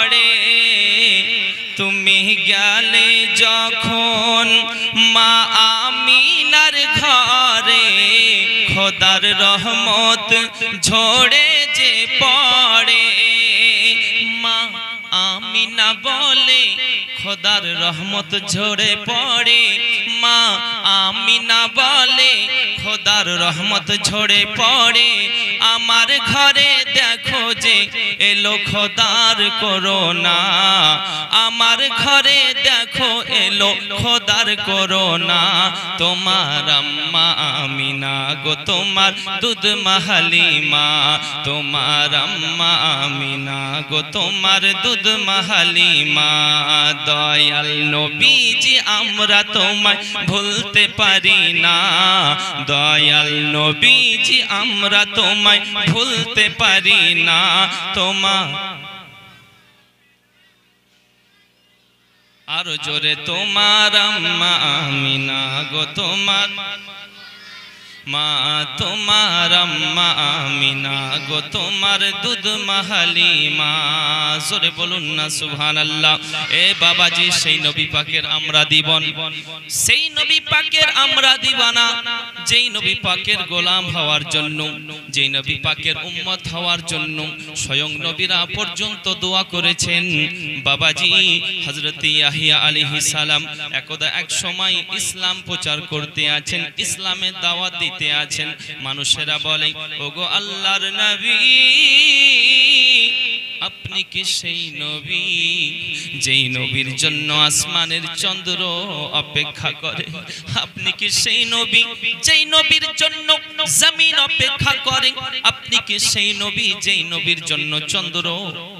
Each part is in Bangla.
পড়ে তুমি গেলে যখন মা আমিনার ঘরে খোদার রহমত ঝরে যে পড়ে মা আমিনা বলে খোদার রহমত ঝরে পড়ে মা আমিনা বলে খোদার রহমত ঝরে পড়ে আমার ঘরে দেখো যে এলো খোদার করোনা আমার ঘরে দেখো এলো খোদার করোনা তোমার আম্মা আমিনা গো তোমার দুধ মাহালিমা তোমার আম্মা আমিনা গো তোমার দুধ মাহালিমা দয়াল নবীজি আমরা তোমায় ভুলতে পারি না দয়াল নবীজি আমরা তোমায় ভুলতে পারি না তোমার আর জোরে তোমার আম্মা আমিনা গো তোমার মা তোমার আম্মা আমিনা গো তোমার দুধ মাহালিমা জোরে বলুন না সুবহানাল্লাহ এ বাবাজি সেই নবী পাকের আমরা দিবন সেই নবী পাকের আমরা দিবানা যেই নবী পাকের গোলাম হওয়ার জন্য যেই নবী পাকের উম্মত হওয়ার জন্য স্বয়ং নবীরা পর্যন্ত দোয়া করেছেন বাবাজি হযরত ইয়াহিয়া আলাইহিস সালাম একদা এক সময় ইসলাম প্রচার করতে আছেন ইসলামের দাওয়াত দিতে আছেন মানুষেরা বলে ওগো আল্লাহর নবী আপনি কি সেই নবী যেই নবীর জন্য আসমানের চন্দ্র অপেক্ষা করে আপনি কি সেই নবী যেই নবীর জন্য জমিন অপেক্ষা করে আপনি কি সেই নবী যেই নবীর জন্য চন্দ্র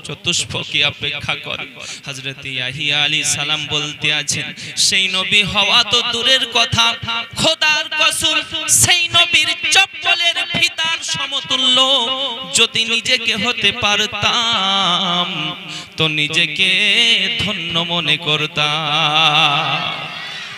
চতুষ্পক্ষী অপেক্ষা করে হযরত ইয়াহিয়া আলাইহিস সালাম বলতে আছেন সেই নবী হওয়া তো দূরের কথা খোদার কসম সেই নবীর চপ্পলের ফিতার সমতুল্য যদি নিজেকে হতে পারতাম তো নিজেকে ধন্য মনে করতাম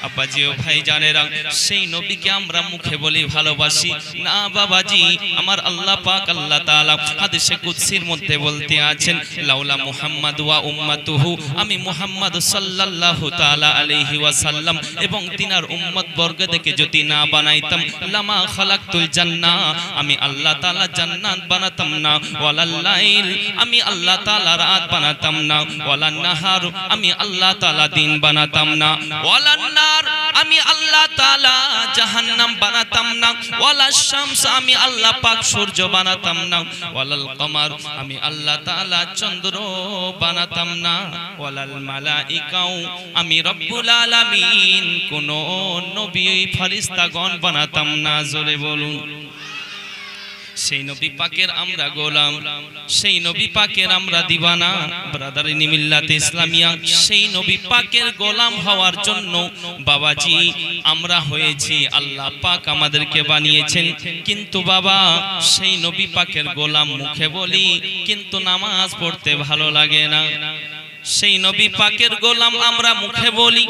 আব্বাজি ও ভাইজানেরা সেই নবীকে আমরা মুখে বলি ভালোবাসি না বাবাজি আমার আল্লাহ পাক আল্লাহ তাআলা হাদিসে কুদসির মধ্যে বলতে আছেন লাউলা মুহাম্মাদ ওয়া উম্মাতুহু আমি মুহাম্মদ সাল্লাল্লাহু তাআলা আলাইহি ওয়াসাল্লাম এবং তিনার উম্মত বর্গদেরকে যদি না বানাইতাম লামা খালাকতুল জান্নাহ আমি আল্লাহ তাআলা জান্নাত বানাতাম না ওয়ালাল লাইল আমি আল্লাহ তাআলা রাত বানাতাম না ওয়ালান নাহার আমি আল্লাহ তাআলা দিন বানাতাম না ওয়ালান আমি আল্লাহ তাআলা জাহান্নাম বানাতাম না ওয়ালা শামস আমি আল্লাহ পাক সূর্য বানাতাম না ওয়ালাল কমার আমি আল্লাহ তাআলা চন্দ্র বানাতাম না ওয়ালাল মালাইকাও আমি রব্বুল আলামিন কোন নবী ফেরেশতাগণ বানাতাম না জোরে বলুন সেই নবী পাকের আমরা গোলাম সেই নবী পাকের আমরা দিওয়ানা ব্রাদারিন মিল্লাতে ইসলামিয়া সেই নবী পাকের গোলাম হওয়ার জন্য বাবাজি আমরা হয়েছি আল্লাহ পাক আমাদেরকে বানিয়েছেন কিন্তু বাবা সেই নবী পাকের গোলাম মুখে বলি কিন্তু নামাজ পড়তে ভালো লাগে না সেই নবী পাকের গোলাম আমরা মুখে বলি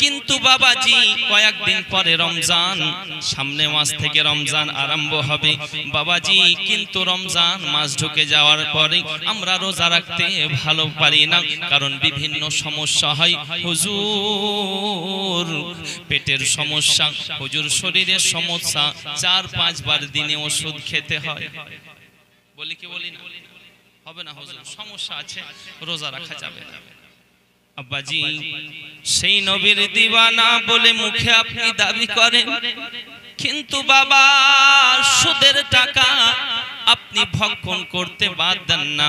কিন্তু বাবাজি কয়েকদিন পরে রমজান সামনে মাস থেকে রমজান আরম্ভ হবে বাবাজি কিন্তু রমজান মাস ঢুকে যাওয়ার পরে আমরা রোজা রাখতে ভালো পারি না কারণ বিভিন্ন সমস্যা হয় হুজুর পেটের সমস্যা হুজুর শরীরের সমস্যা 4-5 বার দিনে ওষুধ খেতে হয় বলি কি বলি না হবে না হুজুর সমস্যা আছে রোজা রাখা যাবে না আব্বাজি সেই নবীর দিওয়ানা বলে মুখে আপনি দাবি করেন কিন্তু বাবা সুদের টাকা আপনি ভক্ষণ করতে বাদ দেন না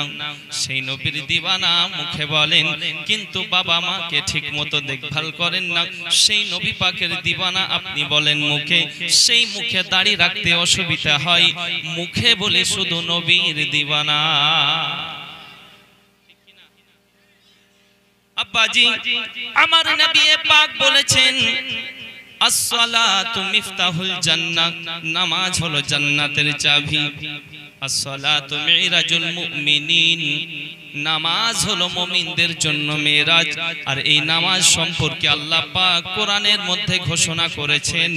সেই নবীর দিওয়ানা মুখে বলেন কিন্তু বাবা মাকে ঠিকমতো দেখভাল করেন না সেই নবী পাকের দিওয়ানা আপনি বলেন মুখে সেই মুখে দাড়ি রাখতে অসুবিধা হয় মুখে বলে শুধু নবীর দিওয়ানা আব্বাজি আমার নবী পাক বলেছেন আসসালাতু মিফতাহুল জান্নাহ নামাজ হলো জান্নাতের চাবি আসসালাতু মিরাজুল মুমিনিন, নামাজ হলো মুমিনদের জন্য মেরাজ। আর এই নামাজ সম্পর্কে আল্লাহ পাক কোরআনের মধ্যে ঘোষণা করেছেন,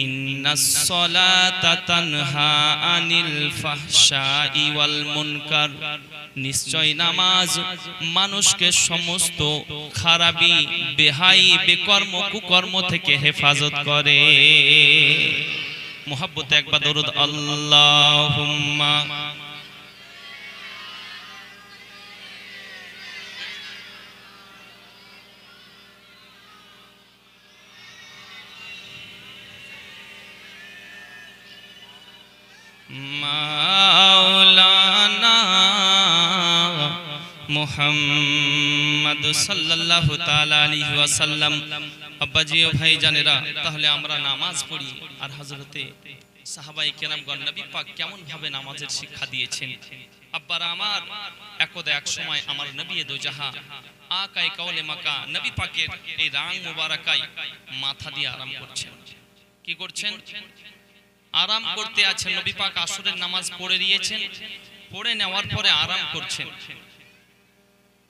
ইন্নাস সালাতা তানহা আনিল ফাহশাই ওয়াল মুনকার, নিশ্চয় নামাজ মানুষকে সমস্ত খারাপি, বেহাই, বেকর্ম, কুকর্ম থেকে হেফাজত করে। মুহাব্বতে একবার দরুদ আল্লাহুম্মা। মাওলানা মুহাম্মদ সাল্লাল্লাহু তাআলা আলাইহি ওয়াসাল্লাম। আব্বাজি ও ভাই জানেরা, তাহলে আমরা নামাজ পড়ি আর হযরতে সাহাবায়ে কেরামগণ নবী পাক কেমন ভাবে নামাজের শিক্ষা দিয়েছেন। আব্বারা আমার, একদা এক সময় আমার নবী দো জাহা আকায়ে কাওলে মাকা নবী পাকের এই রাং মুবারাকায় মাথা দিয়ে আরাম করছেন। কি করছেন? আরাম করতে আছেন। নবী পাক আসরের নামাজ পড়ে নিয়েছেন, পড়ে নেওয়ার পরে আরাম করছেন।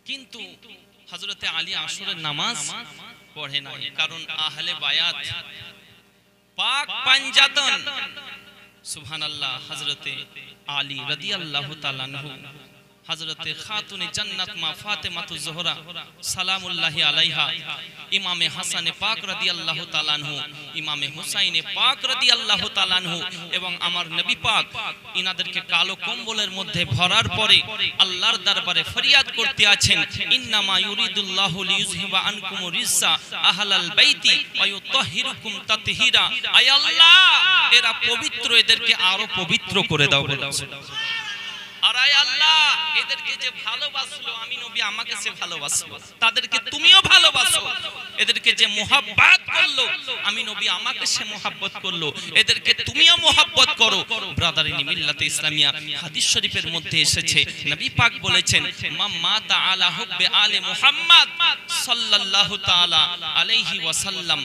কিন্তু হযরতে আলী আসরের নামাজ পড়ে নাই, কারণ আহলে বায়াত পাক পাঞ্জাতন, সুবহানাল্লাহ। হযরতে আলী রাদিয়াল্লাহু তাআলা আনহু, হযরতে খাতুনে জান্নাত মা ফাতেমাতুজ জোহরা সালামুল্লাহি আলাইহা, ইমামে হাসানে পাক রাদিয়াল্লাহু তাআলা আনহু, ইমামে হুসাইনে পাক রাদিয়াল্লাহু তাআলা আনহু এবং আমার নবী পাক ইনাদেরকে কালো কম্বলের মধ্যে ভরার পরে আল্লাহর দরবারে ফরিয়াদ করতে আছেন, ইন্নামা ইউরিদুল্লাহু লিইয়ুযহিবা আনকুম রিসা আহলাল বাইতি ওয়া ইউতাহহিরুকুম তাতহীরা। আয় আল্লাহ, এরা পবিত্র, এদেরকে আরো পবিত্র করে দাও বলেছে। আর আয় আল্লাহ, এদেরকে যে ভালোবাসলো আমি নবী, আমাকে সে ভালোবাসলো, তাদেরকে তুমিও ভালোবাসো। এদেরকে যে মুহাব্বত করলো আমি নবী, আমাকে সে মুহাব্বত করলো, এদেরকে তুমিও মুহাব্বত করো। ব্রাদারিনী মিল্লাতে ইসলামিয়া, হাদিস শরীফের মধ্যে এসেছে নবী পাক বলেছেন, মান মাতা আলা হুব্বে আলে মুহাম্মদ সাল্লাল্লাহু তাআলা আলাইহি ওয়াসাল্লাম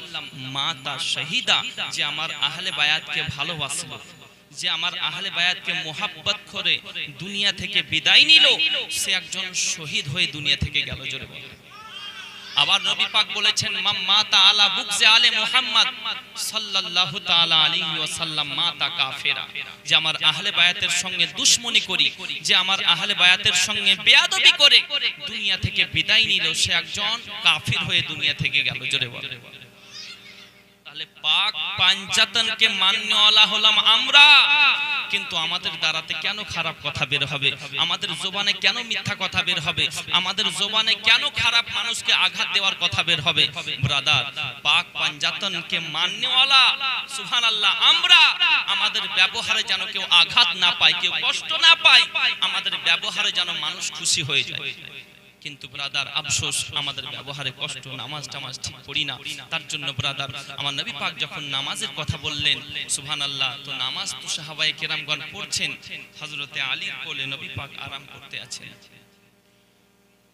মাতা শাহিদা, যে আমার আহলে বায়াতকে ভালোবাসলো, যে আমার আহলে বায়াতকে মুহাব্বত করে দুনিয়া থেকে বিদায় নিল, সে একজন শহীদ হয়ে দুনিয়া থেকে গেল। জোরে বলেন। আবার নবী পাক বলেছেন, মান মাতা আলা বুগজি আলে মুহাম্মদ সাল্লাল্লাহু তাআলা আলাইহি ওয়াসাল্লাম মাতা কাফেরা, যে আমার আহলে বায়াতের সঙ্গে দুশমনি করি, যে আমার আহলে বায়াতের সঙ্গে বেয়াদবি করে দুনিয়া থেকে বিদায় নিল, সে একজন কাফির হয়ে দুনিয়া থেকে গেল। জোরে বলেন। তাহলে পাক পাঞ্জাতনকে মান্যওয়ালা হলাম আমরা, কিন্তু আমাদের দ্বারাতে কেন খারাপ কথা বের হবে? আমাদের জবানে কেন মিথ্যা কথা বের হবে? আমাদের জবানে কেন খারাপ মানুষকে আঘাত দেওয়ার কথা বের হবে? ব্রাদার, পাক পাঞ্জাতনকে মান্যওয়ালা সুবহানাল্লাহ আমরা, আমাদের ব্যবহারে যেন কেউ আঘাত না পায়, কেউ কষ্ট না পায়, আমাদের ব্যবহারে যেন মানুষ খুশি হয়ে যায়। কিন্তু ব্রাদার, আফসোস, আমাদের ব্যবহারে কষ্ট, নামাজ টামাজ ঠিক পড়ি না। তার জন্য ব্রাদার, আমার নবী পাক যখন নামাজের কথা বললেন, সুবহানাল্লাহ, তো নামাজ তো সাহাবায়ে কেরামগণ পড়ছেন, হযরতে আলীর কোলে নবী পাক আরাম করতে আছেন।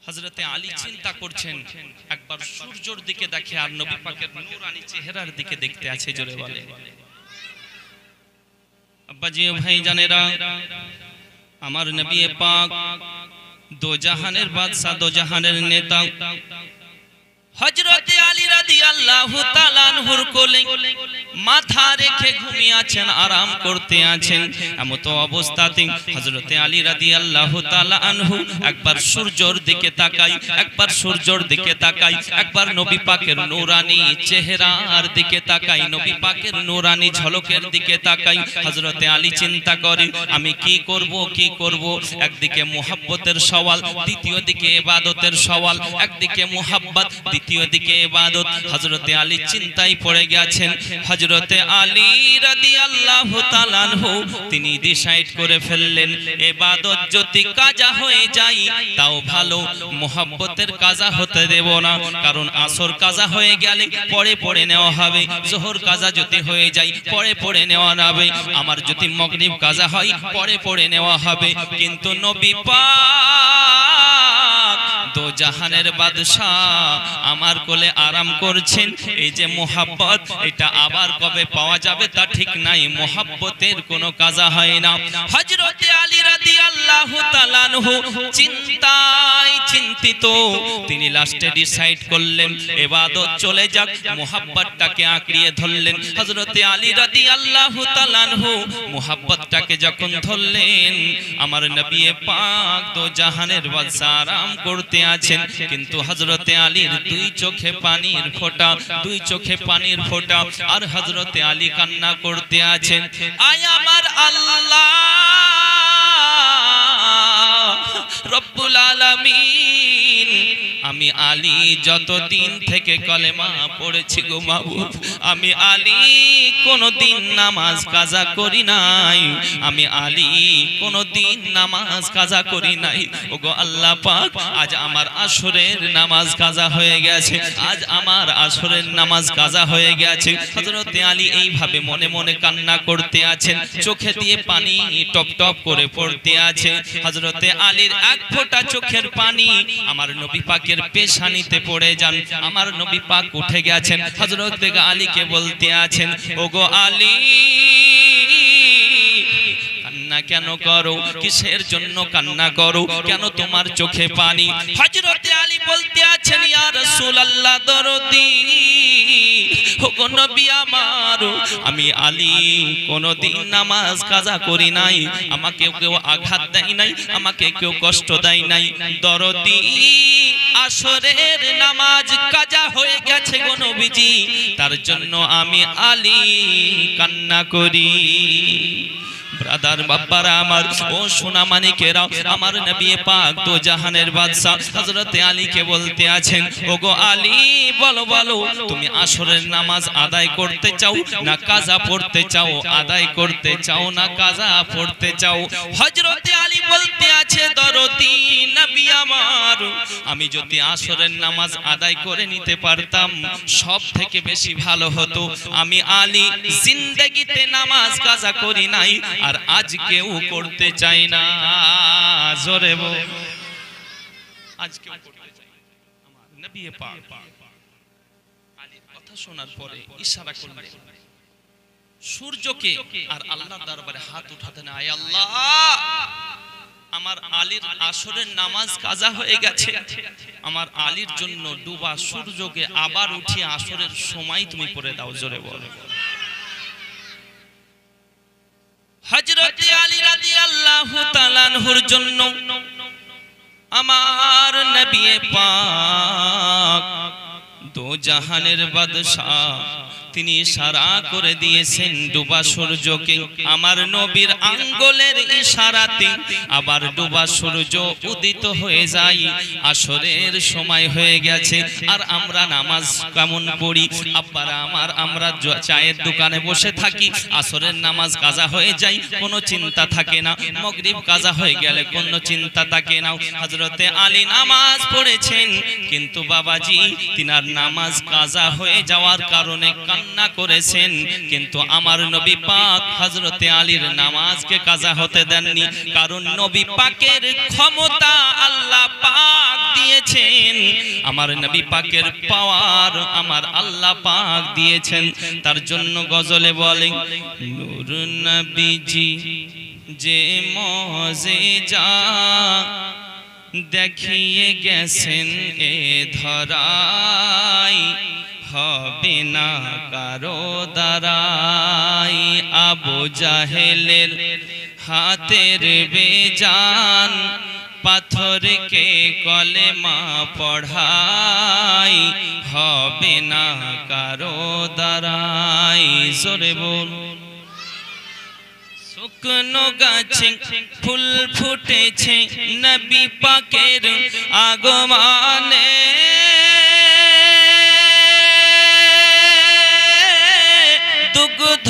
হযরতে আলী চিন্তা করছেন, একবার সূর্যের দিকে দেখে আর নবী পাকের নূরানি চেহারার দিকে দেখতে আছে। জোরে বলে। আব্বাজি ও ভাই জানেরা, আমার নবী পাক দো জাহানের বাদশা, দো জাহানের নেতা হযরতে আলী রাদিয়াল্লাহু তাআলা আনহুর কোলে মাথা রেখে ঘুমিয়ে আছেন, আরাম করতে আছেন। এমত অবস্থাতে হযরতে আলী রাদিয়াল্লাহু তাআলা আনহু একবার সূর্যের দিকে তাকাই, একবার সূর্যের দিকে তাকাই, একবার নবী পাকের নূরানি চেহারার দিকে তাকাই, নবী পাকের নূরানি ঝলকের দিকে তাকাই। হযরতে আলী চিন্তা করেন, আমি কি করব, কি করব? একদিকে মুহাব্বতের সওয়াল, দ্বিতীয় দিকে ইবাদতের সওয়াল। একদিকে মুহাব্বত, দ্বিতীয় দিকে ইবাদত। হযরতে আলী চিন্তায় পড়ে গেছেন। হযরতে আলী রাদিয়াল্লাহু তাআলা আনহু তিনি ডিসাইড করে ফেললেন, ইবাদত যদি কাজা হয়ে যায় তাও ভালো, মুহাব্বতের কাজা হতে দেব না। কারণ আসর কাজা হয়ে গেলে পরে পড়ে নেওয়া হবে, যোহর কাজা যদি হয়ে যায় পরে পড়ে নেওয়া হবে, আমার যদি মাগরিব কাজা হয় পরে পড়ে নেওয়া হবে। কিন্তু নবী পাক দো জাহানের বাদশাহ আমার কোলে আরাম করছেন। এই যে মোহাব্বত, এটা আবার কবে পাওয়া যাবে তা ঠিক নাই। মোহাব্বতের কোনো কাজা হয় না। হযরতে আলী রাদিয়াল্লাহু তাআলা আনহু চিন্তায় চিন্তিত, তিনি লাস্টে ডিসাইড করলেন ইবাদত চলে যাক, মোহাব্বতটাকে আঁকড়িয়ে ধরলেন। হযরতে আলী রাদিয়াল্লাহু তাআলা আনহু মোহাব্বতটাকে যখন ধরলেন, আমার নবী পাক দো জাহানের বাদশা আরাম করতে আছেন, কিন্তু হযরতে আলীর দুই চোখে পানির ফোঁটা, দুই চোখে পানির ফোঁটা, আর হযরতে আলী কান্না করতে আছেন। আয় আমার আল্লাহ রব্বুল আলামিন, আমি আলী যতদিন থেকে কলেমা পড়েছি গো মাবুদ, আমি আলী কোনদিন নামাজ কাজা করি নাই, আমি আলী কোনদিন নামাজ কাজা করি নাই। ওগো আল্লাহ পাক, আজ আমার আসরের নামাজ কাজা হয়ে গেছে, আজ আমার আসরের নামাজ কাজা হয়ে গেছে। হযরতে আলী এইভাবে মনে মনে কান্না করতে আছেন, চোখে দিয়ে পানি টপ টপ করে পড়তে আছে। হযরতে আলীর এক ফোঁটা চোখের পানি আমার নবী পাকের পেশানিতে পড়ে যান। আমার নবী পাক উঠে গেছেন, হযরতে আলীকে বলতে আছেন, ওগো আলী কান্না কেন করো, কিসের জন্য কান্না করো, কেন তোমার চোখে পানি? হযরতে আলী বলতে আছেন, ইয়া রাসূলুল্লাহ দরদি, ওগো নবী আমার, আমি আলী কোনদিন নামাজ কাজা করি নাই, আমাকে কেউ আঘাত দেয় নাই, আমাকে কেউ কষ্ট দেয় নাই। দরদি আসরের নামাজ কাজা হয়ে গেছে গো নবীজি, তার জন্য আমি আলী কান্না করি। ব্রাদার বাপ্পারা আমার, ও সোনা মানিকেরা, আমার নবী পাক দো জাহানের বাদশা হযরতে আলীকে বলতে আছেন, ওগো আলী বলো বলো, তুমি আসরের নামাজ আদায় করতে চাও না কাজা পড়তে চাও? আদায় করতে চাও না কাজা পড়তে চাও? হযরতে আলী বলতে আছে, দরদি নবী আমার, আমি যদি আসরের নামাজ আদায় করে নিতে পারতাম সব থেকে বেশি ভালো হতো। আমি আলী জিন্দেগিতে নামাজ কাজা করি নাই, আর আজকেও করতে চাই না। জোরে বল, আজকেও করতে চাই না। আমার নবী পাক আলীর কথা শোনার পরে ইশারা করলেন সূর্যকে, আর আল্লাহর দরবারে হাত উঠাতেন, আয় আল্লাহ, আমার আলীর আসরের নামাজ কাজা হয়ে গেছে, আমার আলীর জন্য ডুবা সূর্যকে আবার উঠিয়ে আসরের সময় তুমি করে দাও। জোরে বল। হযরতে আলী রাদিয়াল্লাহু তাআলা আনহুর জন্য আমার নবী পাক দো জাহানের বাদশা তিনি ইশারা করে দিয়েছেন ডুবা সূর্যকে। আমার নবীর আঙ্গুলের ইশারাতে আবার ডুবা সূর্য উদিত হয়ে যায়। আসরের সময় হয়ে গেছে, আর আমরা নামাজ কেমন পড়ি আব্বারা আমার, আমরা চায়ের দোকানে বসে থাকি, আসরের নামাজ কাজা হয়ে যায়, কোনো চিন্তা থাকে না। মাগরিব কাজা হয়ে গেলে কোনো চিন্তা থাকে না। হযরতে আলী নামাজ পড়েছেন, কিন্তু বাবাজি তিনার নামাজ কাজা হয়ে যাওয়ার কারণে কান্না করেছেন, কিন্তু আমার নবী পাক হযরতে আলীর নামাজকে কাজা হতে দেননি, কারণ নবী পাকের ক্ষমতা আল্লাহ পাক দিয়েছেন, আমার নবী পাকের পাওয়ার আমার আল্লাহ পাক দিয়েছেন। তার জন্য গজলে বলে, নূর নবীজি যে মজেজা দেখিয়ে গেছেন এ ধরাই, হবে না কারো দ্বারাই। আবু জাহেলের হাতের বেজান পাথরকে কলেমা পড়াই, হবে না কারো দ্বারাই। জোরে বল। শুকনো গাছে ফুল ফুটেছে নবী পাকের আগমনে, দুগ্ধ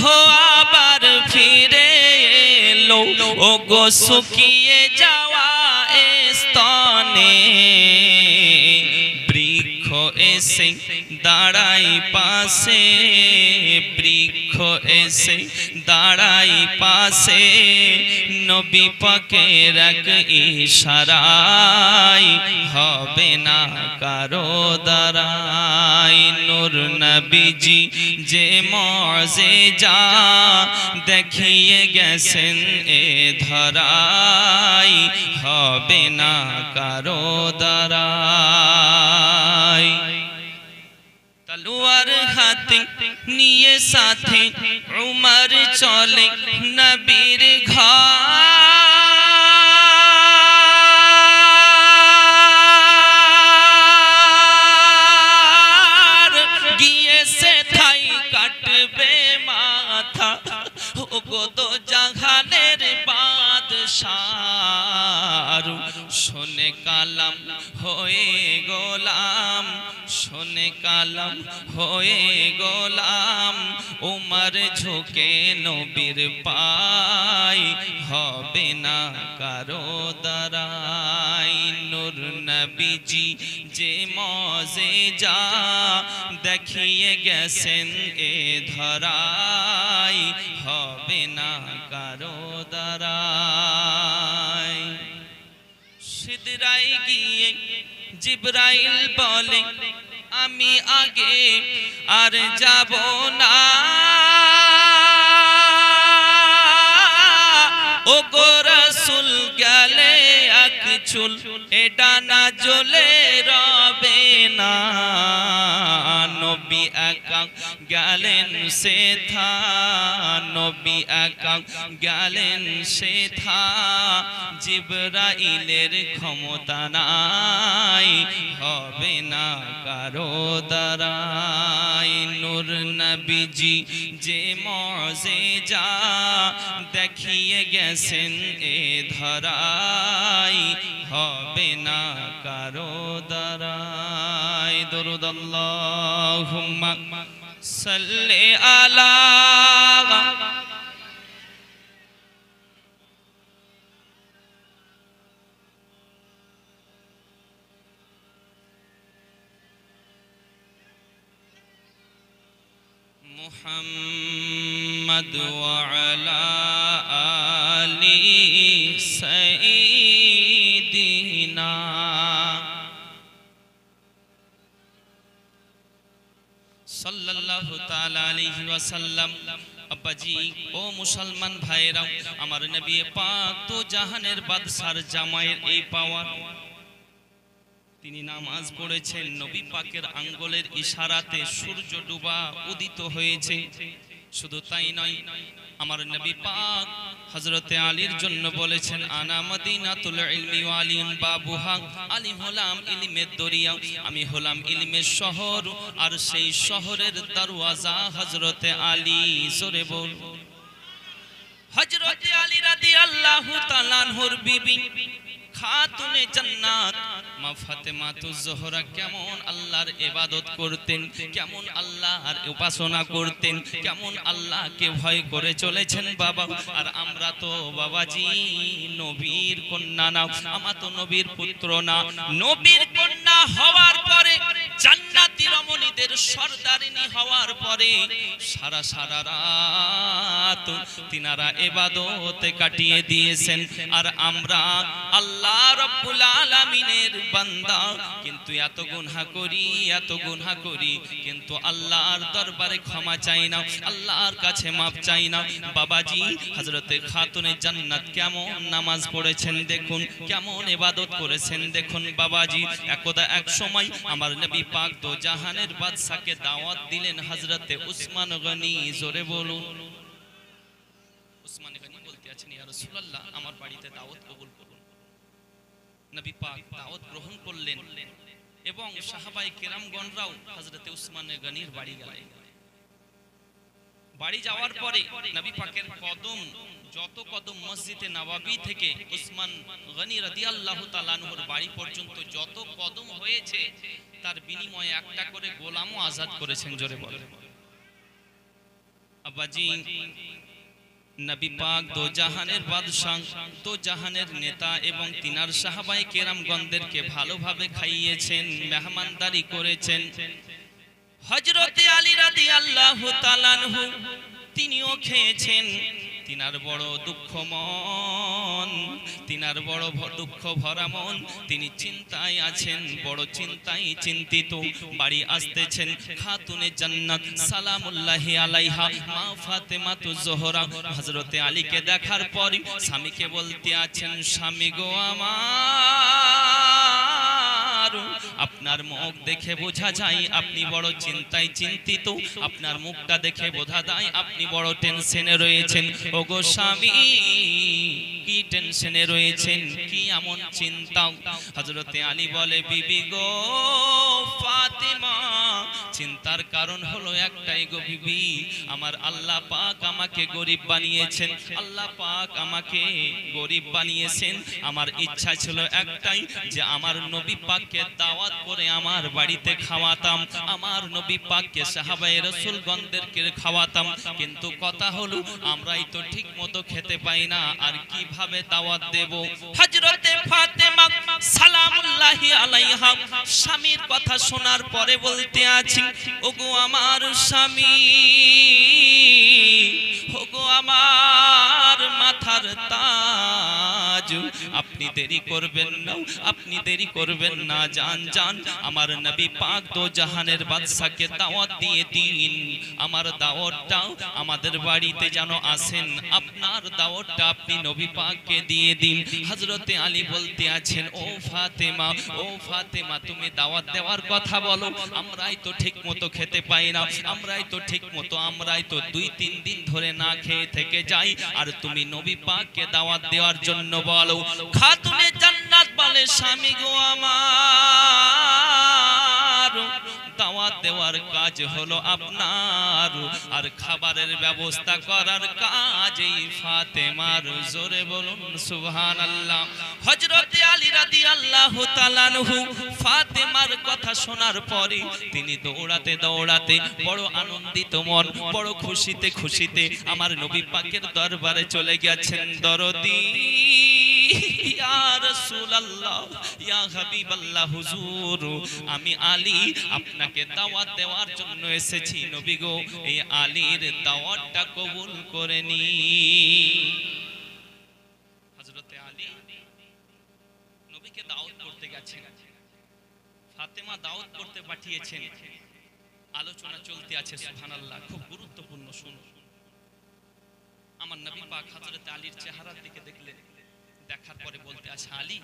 আবার ফিরে এলো ওগো শুকিয়ে যাওয়া স্তনে। বৃক্ষ এসে দাঁড়াই পাশে, বৃক্ষ এসে দাঁড়াই পাশে নবী পাকের এক ইশারায় হবে না কারো দ্বারাই নূর নবীজি যে মুজিজা দেখিয়ে গেছেন এ ধরায় হবে না কারো দ্বারাই তলোয়ার হাতে নিয়ে সাথে উমর চলে নবীর ঘর গিয়ে সে থাই কাটবে মাথা ও গো দো জাহানের বাদশাহ শোনে কালাম হয়ে গোলাম শোনে কালাম হয়ে গোলাম উমর ঝুঁকে নবীর পায় হবে না কারো দ্বারাই নূর নবীজি যে মুজিজা দেখিয়ে গেছেন এ ধরায় হবে না কারো দ্বারাই সিদরায় গিয়ে জিবরাইল বলে আমি আগে আর যাব না ও গো রাসূল গেলে এক চুল এটা না জ্বলে রবে না নবী একা গেলেন সেথা নবী একা গেলেন সেথা জিবরাইলের ক্ষমতা নাই হবে না কারো দ্বারাই নূর নবীজি যে মুজিজা দেখিয়ে গেছেন এ ধরাই হবে না কারো দ্বারাই দরুদ আল্লাহুম্মা সাল্লি আলা মুহাম্মদ ওয়া আলা আলি সাইয়্যিদিনা সাল্লাল্লাহু তাআলা আলাইহি ওয়াসাল্লাম আব্বাজি ও মুসলমান ভাইরা আমার নবী পাক তো জাহানের বাদশার জামাইয়ের এই পাওয়া তিনি নামাজ পড়েছেন নবী পাকের আঙ্গুলের ইশারাতে সূর্য ডুবা উদিত হয়েছে শুধু তাই নয় আমার নবী পাক হযরতে আলীর জন্য বলেছেন আনা মদিনাতুল ইলমি ওয়া আলিম বাবুহা আলিম হলাম ইলমের দরিয়া আমি হলাম ইলমের শহর আর সেই শহরের দরওয়াজা হযরতে আলী জোরে বল হযরতে আলী রাদিয়াল্লাহু তাআলা আনহুর বিবি খাতুনে জান্নাত মা ফাতেমাতুজ জোহরা কেমন আল্লাহর ইবাদত করতেন কেমন আল্লাহর উপাসনা করতেন কেমন আল্লাহকে ভয় করে চলেছেন বাবা আর আমরা তো বাবাজি নবীর কন্যা না আমরা তো নবীর পুত্র না নবীর কন্যা হওয়ার পরে জান্নাতি রমণীদের সরদারিনী হওয়ার পরে সারা সারা রাত তিনারা ইবাদতে কাটিয়ে দিয়েছেন আর আমরা আল্লাহ রাব্বুল আলামিনের বান্দা কিন্তু এত গুনাহ করি কিন্তু আল্লাহর দরবারে ক্ষমা চাই না আল্লাহর কাছে মাপ চাই না বাবাজি হযরতে খাতুনে জান্নাত কেমন নামাজ পড়েছেন দেখুন কেমন ইবাদত করেছেন দেখুন বাবাজি একদা এক সময় আমার নবী পাক তো জাহানের বাদশাকে দাওয়াত দিলেন হযরতে উসমান গনি জোরে বলুন উসমান গনি বলতে আছেন ইয়া রাসূলুল্লাহ আমার বাড়িতে দাওয়াত কবুল করুন নবী পাক দাওয়াত গ্রহণ করলেন এবং সাহাবায়ে কেরামগণরাও হযরতে উসমান গনির বাড়ি গেলেন বাড়ি যাওয়ার পরে নবী পাকের কদম যত কদম মসজিদে নববী থেকে উসমান গনি রাদিয়াল্লাহু তাআলা আনহুর বাড়ি পর্যন্ত যত কদম হয়েছে তার বিনিময়ে একটা করে গোলামও আজাদ করেছেন জোরে বলেন আব্বাজি নবী পাক দো জাহানের বাদশা দো জাহানের নেতা এবং তিনার সাহাবায়ে কেরামগণদেরকে ভালোভাবে খাইয়েছেন মেহমানদারি করেছেন হযরতে আলী রাদিয়াল্লাহু তাআলা আনহু তিনিও খেয়েছেন। তিনার বড় দুঃখ মন, তিনার বড় দুঃখ ভরা মন, তিনি চিন্তায় আছেন, বড় চিন্তায় চিন্তিত। বাড়ি আসতেছেন খাতুনে জান্নাত সালামুল্লাহি আলাইহা মা ফাতেমা তু জোহরা হযরতে আলীকে দেখার পর স্বামীকে বলতে আছেন, স্বামী গো আমার, আপনার মুখ দেখে বোঝা যায় আপনি বড় চিন্তায় চিন্তিত, আপনার মুখটা দেখে বোঝা যায় আপনি বড় টেনশনে রয়েছেন। ওগো স্বামী, কি টেনশনে রয়েছেন, কি এমন চিন্তা? হযরতে আলী বলে, বিবি গো ফাতেমা, চিন্তার কারণ হলো একটাই গো বিবি, আমার আল্লাহ পাক আমাকে গরিব বানিয়েছেন, আল্লাহ পাক আমাকে গরিব বানিয়েছেন। আমার ইচ্ছা ছিল একটাই যে আমার নবী পাককে দাওয়াত করে আমার বাড়িতে খাওয়াতাম, আমার নবী পাককে সাহাবায়ে রাসূলগণদেরকে খাওয়াতাম, কিন্তু কথা হলো আমরাই তো ঠিক মতো খেতে পাই না, আর কিভাবে দাওয়াত দেব? হযরতে ফাতেমা সালামুল্লাহি আলাইহা স্বামীর কথা শোনার পরে বলতে আছি, ওগো আমার স্বামী, ওগো আমার মাথার তাজ, আপনি দেরি করবেন না, আপনি দেরি করবেন না, জান জান আমার নবী পাক দো জাহানের বাদশাকে দাওয়াত দিয়ে দিন, আমার দাওয়াতটা আমাদের বাড়িতে যেন আসেন, আপনার দাওয়াতটা আপনি নবী পাককে দিয়ে দিন। হযরতে আলী বলতে আছেন, ও ফাতেমা, ও ফাতেমা, তুমি দাওয়াত দেওয়ার কথা বলো, আমরাই তো ঠিক মতো খেতে পাই না, আমরাই তো ঠিক মতো, আমরাই তো 2-3 দিন ধরে না খেয়ে থেকে যাই, আর তুমি নবী পাককে দাওয়াত দেওয়ার জন্য বলো। খাতুনে জান্নাত বলে, স্বামী গো আমার, দাওয়াত দেওয়ার কাজ হলো আপনার, আর খাবারের ব্যবস্থা করার কাজ এই ফাতেমার। জোরে বলুন সুবহানাল্লাহ। হযরতে আলী রাদিয়াল্লাহু তাআলা আনহু ফাতেমার কথা শোনার পরে তিনি দৌড়াতে দৌড়াতে বড় আনন্দিত মন, বড় খুশিতে খুশিতে আমার নবী পাকের দরবারে চলে গেছেন। দরদি ইয়া রাসূলুল্লাহ, ইয়া হাবিবাল্লাহ, হুজুর আমি আলী আপনাকে দাওয়াত দেওয়ার জন্য এসেছি, নবী গো এই আলীর দাওয়াতটা কবুল করে নি। হযরতে আলী নবীকে দাওয়াত করতে গেছেন, ফাতেমা দাওয়াত করতে পাঠিয়েছেন, আলোচনা চলতে আছে, সুবহানাল্লাহ, খুব গুরুত্বপূর্ণ। শুনুন, আমার নবী পাক হযরতে আলীর চেহারার দিকে দেখলেন, দেখার পরে বলতে আছে, আলী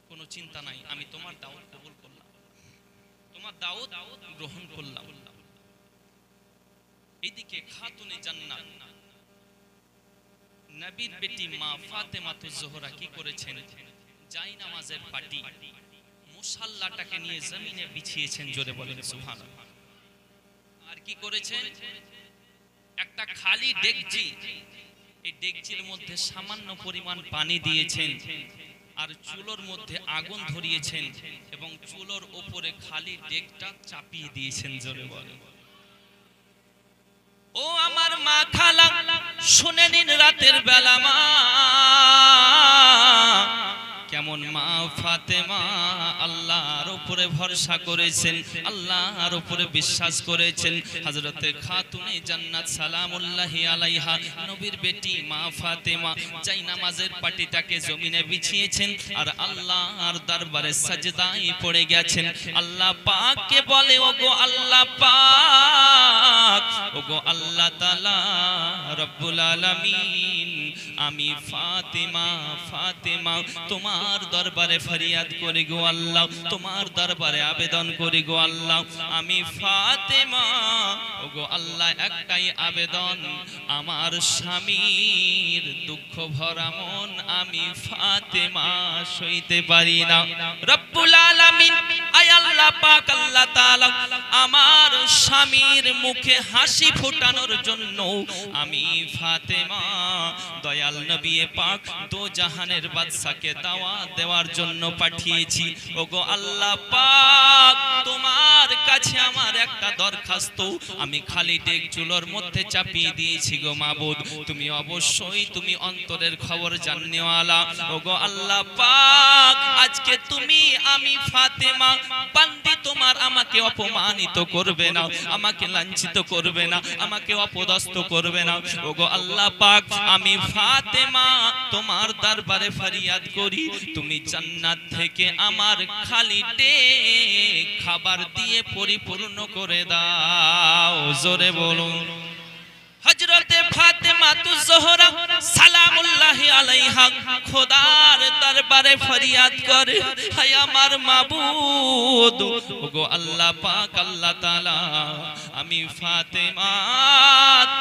কোনো চিন্তা নাই, আমি তোমার দাওয়াত কবুল করলাম, তোমার দাওয়াত গ্রহণ করলাম। এইদিকে খাতুনে জান্নাত নবীর বেটি মা ফাতেমা তু জোহরা কি করেছেন? জায়নামাজের পাটি মুসাল্লাটাকে নিয়ে জমিনে বিছিয়েছেন। জোরে বলেন সুবহানাল্লাহ। আর কি করেছেন? একটা খালি ডেকচি, এই ডেকচির মধ্যে সামান্য পরিমাণ পানি দিয়েছেন, আর চুলোর মধ্যে আগুন ধরিয়েছেন, এবং চুলোর উপরে খালি ডেকটা চাপিয়ে দিয়েছেন। জোরে বলেন। ও আমার মা খালা, শুনে নিন রাতের বেলা মা কেমন মা ফাতেমা আল্লাহর উপরে ভরসা করেছেন, আল্লাহর উপরে বিশ্বাস করেছেন। হযরতে খাতুনে জান্নাত সালামুল্লাহি আলাইহা নবীর বেটি মা ফাতেমা জায়নামাজের পাটিটাকে জমিনে বিছিয়েছেন, আর আল্লাহর দরবারে সাজদায় পড়ে গেছেন। আল্লাহ পাককে বলে, ওগো আল্লাহ পাক, ওগো আল্লাহ তাআলা রব্বুল আলামিন, আমি ফাতেমা ফাতেমা তোমার দরবারে ফরিয়াদ করি গো আল্লাহ, তোমার দরবারে আবেদন করি গো আল্লাহ, আমি ফাতেমা, ওগো আল্লাহ একটাই আবেদন, আমার স্বামীর দুঃখ ভরা মন আমি ফাতেমা সইতে পারি না। রব্বুল আলামিন, আয় আল্লাহ পাক আল্লাহ তাআলা আমার স্বামীর মুখে হাসি ফোটানোর জন্য আমি ফাতেমা দয়াল নবী পাক দো জাহানের বাদশাকে দাওয়াত দেওয়ার জন্য পাঠিয়েছি। ওগো আল্লাহ পাক, তোমার কাছে আমার একটা দরখাস্ত, আমি খালি ডেক চুলোর মধ্যে চাপিয়ে দিয়েছি গো মাবুদ, তুমি অবশ্যই তুমি অন্তরের খবর জাননেওয়ালা। ওগো আল্লাহ পাক, আজকে তুমি আমি ফাতেমা বান্দিত তোমার আমাকে অপমানিত করবে না, আমাকে লাঞ্ছিত করবে না, আমাকে অপদস্থ করবে না। ওগো আল্লাহ পাক, আমি ফাতেমা তোমার দরবারে ফরিয়াদ করি, তুমি জান্নাত থেকে আমার খালিতে খাবার দিয়ে পরিপূর্ণ করে দাও। জোরে বলুন। হযরতে ফাতেমা তুজ জোহরা সালামুল্লাহি আলাইহা খোদার দরবারে ফরিয়াদ করে, হায় আমার মাবুদ, ওগো আল্লাহ পাক, আল্লাহ তাআলা, আমি ফাতেমা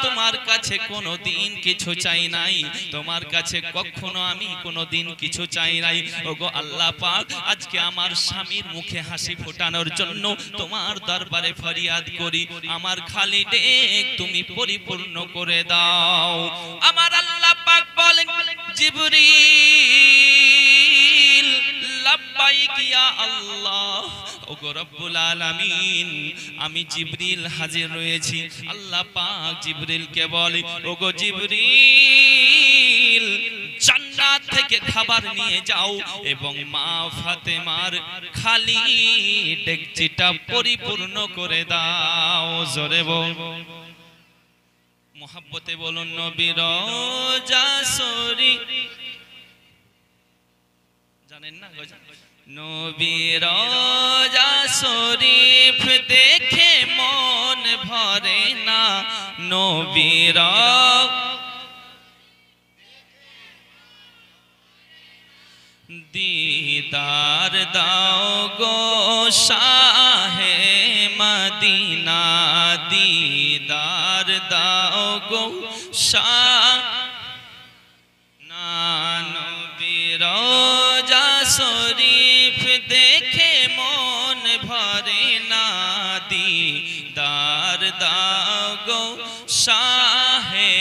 তোমার কাছে কোনোদিন কিছু চাই নাই, তোমার কাছে কখনো আমি কোনোদিন কিছু চাই নাই। ওগো আল্লাহ পাক, আজকে আমার স্বামীর মুখে হাসি ফোটানোর জন্য তোমার দরবারে ফরিয়াদ করি, আমার খালিদে তুমি পরিপূর্ণ করে দাও। আমার আল্লাহ পাক বলেন, জিবরিল লাব্বাইক ইয়া আল্লাহ। ওগো রব্বুল আলামিন, আমি জিবরিল হাজির রয়েছি। আল্লাহ পাক জিবরিলকে বলে, ওগো জিবরিল, জান্নাত থেকে খাবার নিয়ে যাও এবং মা ফাতেমার খালি ডেকচিটা পরিপূর্ণ করে দাও। জোরে বল, মোহাব্বতে বলুন, নবীর রওজা শরীফ, জানেন না? নবীর রওজা শরীফ দেখে মন ভরে না, নবীর दीदार दाओ गो शाहे मदीना, दीदार दाओ गो शाह नबीर रोजा शरीफ देखे मन भरे ना, दीदार दाओ गो शाहे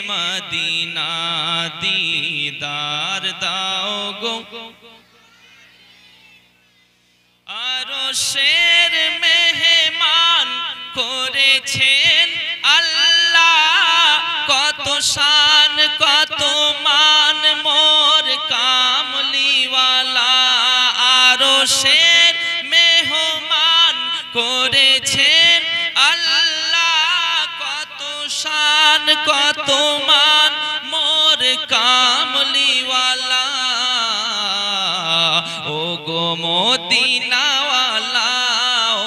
मदीना, दीदार दाओ गो। আরশের মেহমান করেছেন আল্লাহ, কত শান কত মান মোর কামলিওয়ালা। আরশের মেহমান করেছেন আল্লাহ, কত শান কত মান মোর কামলিওয়ালা। ও গো মদিনাওয়ালা,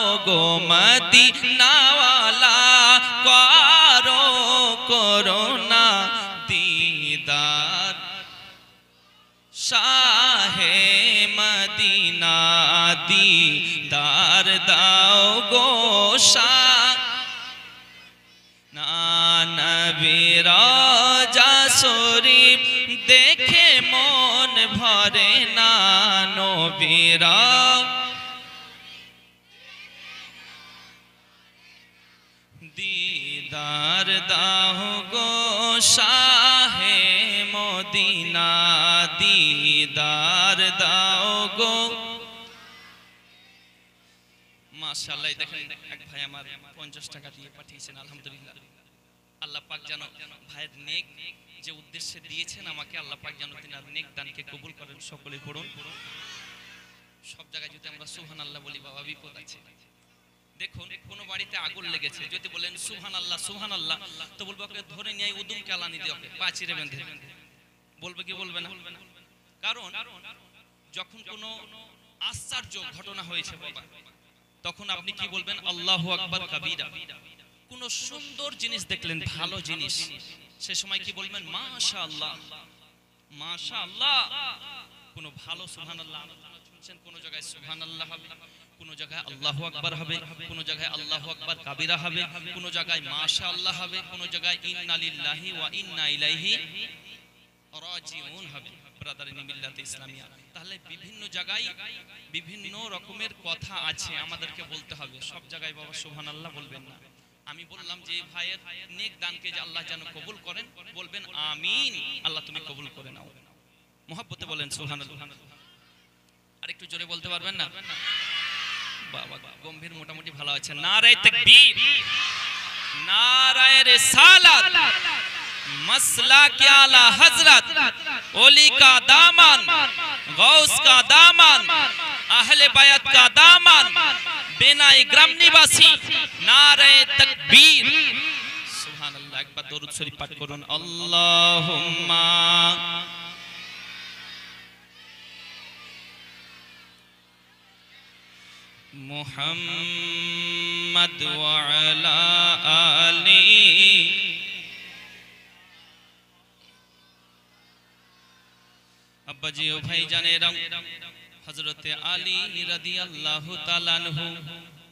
ও গো মদিনাওয়ালা, করো করোনা দীদার শাহে মদিনা, দীদার দাও গো শাহ নবীর রওজা শরীফ দেখে মন ভরে না, নবীর दीदार दाओ गो शाहे मदीना, दीदार दाओ गो। माशाআল্লাহ, দেখেন এক ভাই আমার 50 টাকা দিয়ে পাঠিয়েছেন, আলহামদুলিল্লাহ। আল্লাহ পাক যেন ভাইয়ের নেক যে উদ্দেশ্যে দিয়েছেন আমাকে, আল্লাহ পাক যেন তিনার নেক দানকে কবুল করেন। সকলে পড়ুন। সব জায়গায় যদি আমরা সুবহানাল্লাহ বলি বাবা বিপদ আছে। দেখুন, কোন বাড়িতে আগুন লেগেছে, যদি বলেন সুবহানাল্লাহ সুবহানাল্লাহ, তো বলবো ওকে ধরে নিয়ে উদুম কেলানি দিয়ে ওকে পাচিরে বেঁধে, বলবে কি বলবে না? কারণ যখন কোনো আশ্চর্য ঘটনা হয়েছে বাবা, তখন আপনি কি বলবেন? আল্লাহু আকবার কাবীরা। কোন সুন্দর জিনিস দেখলেন, ভালো জিনিস, সে সময় কি বলবেন? মাশাআল্লাহ মাশাআল্লাহ। কোন ভালো সুবহানাল্লাহ শুনছেন, কোন জায়গায় সুবহানাল্লাহ হবে, কোন জায়গায় আল্লাহু আকবার হবে, কোন জায়গায় আল্লাহু আকবার কাবীরা হবে, কোন জায়গায় মাশাআল্লাহ হবে, কোন জায়গায় ইন্না লিল্লাহি ওয়া ইন্না ইলাইহি রাজিউন হবে। ব্রাদারিন মিল্লাতে ইসলামিয়া, তাহলে বিভিন্ন জায়গায় বিভিন্ন রকমের কথা আছে, আমাদেরকে বলতে হবে। সব জায়গায় বাবা সুবহানাল্লাহ বলবেন না। আমি বললাম যে ভাইয়ের নেক দানকে যে আল্লাহ যেন কবুল করেন, বলবেন আমিন, আল্লাহ তুমি কবুল করে নাও। মুহাব্বতে বলেন সুবহানাল্লাহ। আর একটু জোরে বলতে পারবেন না? বাবা গম্ভীর মোটামুটি ভালো আছে। নারে তাকবীর, নারায়ে রিসালাত, मसला के आला हजरत, ओली का दामन, गौस का दामन, अहले बैत का दामन, বেনাই গ্রাম নিবাসী নারে তাকবীর সুবহানাল্লাহ একবার দরুদ শরীফ পাঠ করুন আল্লাহুম্মা মুহাম্মদ ওয়া আলা আলি আব্বাজি ও ভাইজানেরা হযরতে আলী রাদিয়াল্লাহু তাআলা আনহু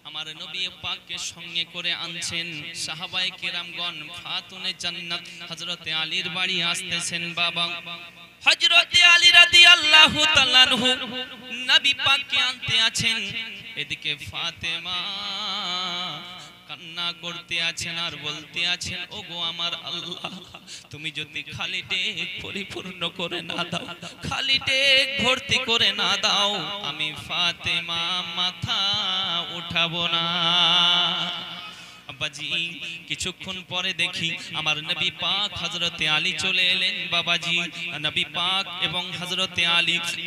আমার নবী পাককে সঙ্গে করে আনছেন সাহাবায়ে কেরামগণ খাতুনে জান্নাত হযরতে আলীর বাড়ি আসতেছেন বাবা হযরতে আলী রাদিয়াল্লাহু তাআলা আনহু নবী পাককে আনতে আছেন এদিকে ফাতেমা কান্না করতে আছেন আর বলতে আছেন ওগো আমার আল্লাহ তুমি যদি খালি ডেক পরিপূর্ণ করে না দাও খালি ডেক ভর্তি করে না দাও আমি ফাতেমা মাথা উঠাবো না বাবাজি কিছুক্ষণ পরে দেখি আমার নবী পাক হযরতে আলী চলে এলেন বাবাজি নবী পাক এবং হযরতে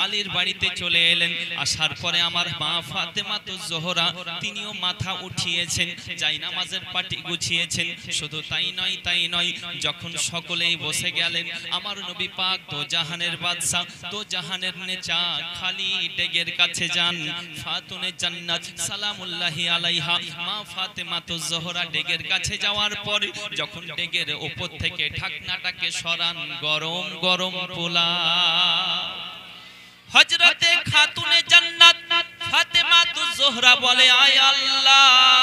আলীর বাড়িতে চলে এলেন আসার পরে আমার মা ফাতেমা তো জোহরা তিনিও মাথা উঠিয়েছেন জায়নামাজের পাটি গুছিয়েছেন শুধু তাই নয় যখন সকলেই বসে গেলেন আমার নবী পাক তো জাহানের বাদশা তো জাহানের নেচা খালি ডেগের কাছে যান ফাতুনে জান্নাত সালামুল্লাহি আলাইহা মা ফাতেমা তো জোহরা ডেগের কাছে যাওয়ার পর যখন ডেগের উপর থেকে ঢাকনাটাকে সরান গরম গরম পোলাও হযরতে খাতুনে জান্নাত ফাতেমা তো জোহরা বলে আয় আল্লাহ